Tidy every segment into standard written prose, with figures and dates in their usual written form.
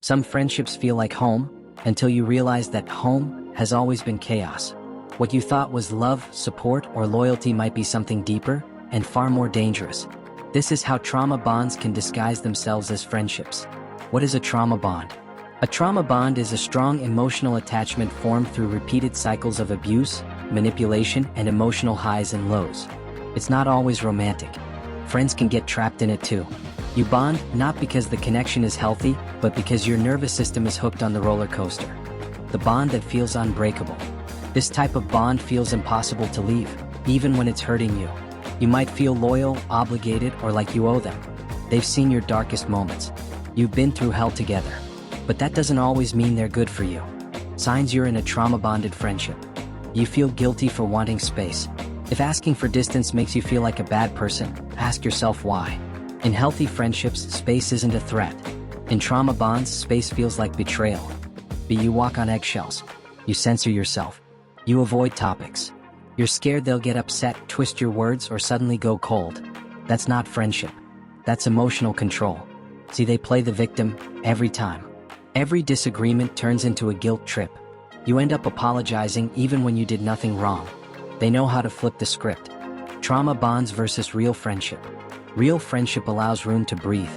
Some friendships feel like home, until you realize that home has always been chaos. What you thought was love, support, or loyalty might be something deeper and far more dangerous. This is how trauma bonds can disguise themselves as friendships. What is a trauma bond? A trauma bond is a strong emotional attachment formed through repeated cycles of abuse, manipulation, and emotional highs and lows. It's not always romantic. Friends can get trapped in it too. You bond not because the connection is healthy, but because your nervous system is hooked on the roller coaster. The bond that feels unbreakable. This type of bond feels impossible to leave, even when it's hurting you. You might feel loyal, obligated, or like you owe them. They've seen your darkest moments. You've been through hell together. But that doesn't always mean they're good for you. Signs you're in a trauma-bonded friendship. You feel guilty for wanting space. If asking for distance makes you feel like a bad person, ask yourself why. In healthy friendships, space isn't a threat. In trauma bonds, space feels like betrayal. But you walk on eggshells. You censor yourself. You avoid topics. You're scared they'll get upset, twist your words, or suddenly go cold. That's not friendship. That's emotional control. See, they play the victim every time. Every disagreement turns into a guilt trip. You end up apologizing even when you did nothing wrong. They know how to flip the script. Trauma bonds versus real friendship. Real friendship allows room to breathe.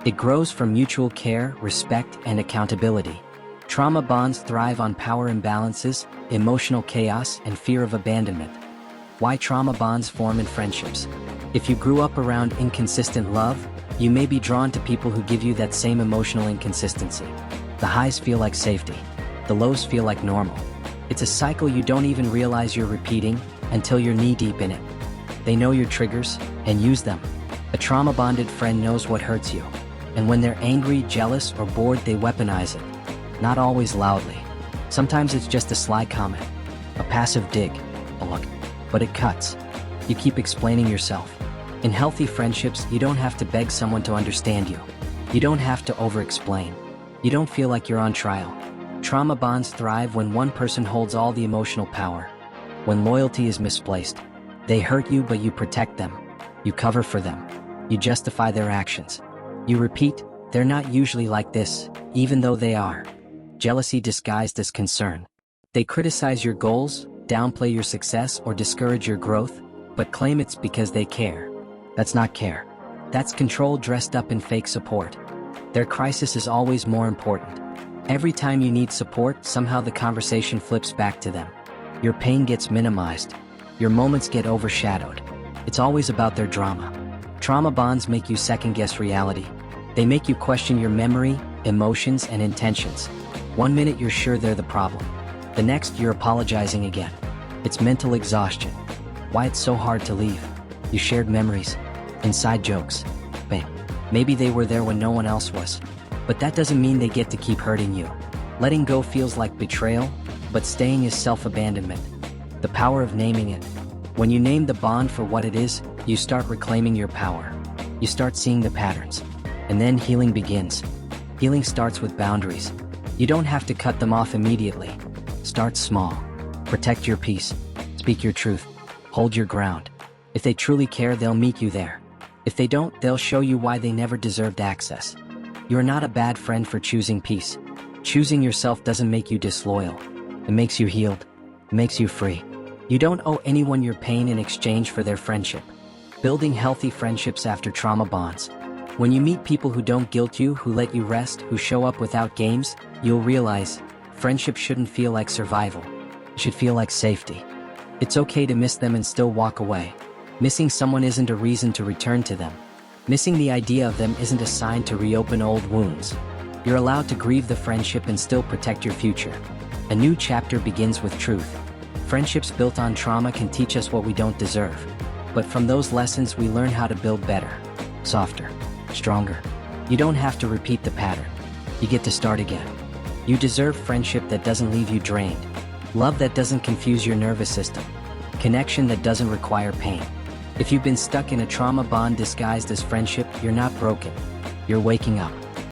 It grows from mutual care, respect, and accountability. Trauma bonds thrive on power imbalances, emotional chaos, and fear of abandonment. Why trauma bonds form in friendships? If you grew up around inconsistent love, you may be drawn to people who give you that same emotional inconsistency. The highs feel like safety. The lows feel like normal. It's a cycle you don't even realize you're repeating until you're knee-deep in it. They know your triggers and use them. A trauma-bonded friend knows what hurts you. And when they're angry, jealous, or bored, they weaponize it. Not always loudly. Sometimes it's just a sly comment, a passive dig, a look. But it cuts. You keep explaining yourself. In healthy friendships, you don't have to beg someone to understand you. You don't have to over-explain. You don't feel like you're on trial. Trauma bonds thrive when one person holds all the emotional power. When loyalty is misplaced. They hurt you, but you protect them. You cover for them. You justify their actions. You repeat, they're not usually like this, even though they are. Jealousy disguised as concern. They criticize your goals, downplay your success, or discourage your growth, but claim it's because they care. That's not care. That's control dressed up in fake support. Their crisis is always more important. Every time you need support, somehow the conversation flips back to them. Your pain gets minimized. Your moments get overshadowed. It's always about their drama. Trauma bonds make you second-guess reality. They make you question your memory, emotions, and intentions. One minute you're sure they're the problem. The next you're apologizing again. It's mental exhaustion. Why it's so hard to leave. You shared memories, inside jokes. Babe, maybe they were there when no one else was. But that doesn't mean they get to keep hurting you. Letting go feels like betrayal, but staying is self-abandonment. The power of naming it. When you name the bond for what it is, you start reclaiming your power. You start seeing the patterns. And then healing begins. Healing starts with boundaries. You don't have to cut them off immediately. Start small. Protect your peace. Speak your truth. Hold your ground. If they truly care, they'll meet you there. If they don't, they'll show you why they never deserved access. You're not a bad friend for choosing peace. Choosing yourself doesn't make you disloyal. It makes you healed. It makes you free. You don't owe anyone your pain in exchange for their friendship. Building healthy friendships after trauma bonds. When you meet people who don't guilt you, who let you rest, who show up without games, you'll realize friendship shouldn't feel like survival. It should feel like safety. It's okay to miss them and still walk away. Missing someone isn't a reason to return to them. Missing the idea of them isn't a sign to reopen old wounds. You're allowed to grieve the friendship and still protect your future. A new chapter begins with truth. Friendships built on trauma can teach us what we don't deserve. But from those lessons, we learn how to build better, softer, stronger. You don't have to repeat the pattern. You get to start again. You deserve friendship that doesn't leave you drained. Love that doesn't confuse your nervous system. Connection that doesn't require pain. If you've been stuck in a trauma bond disguised as friendship, you're not broken. You're waking up.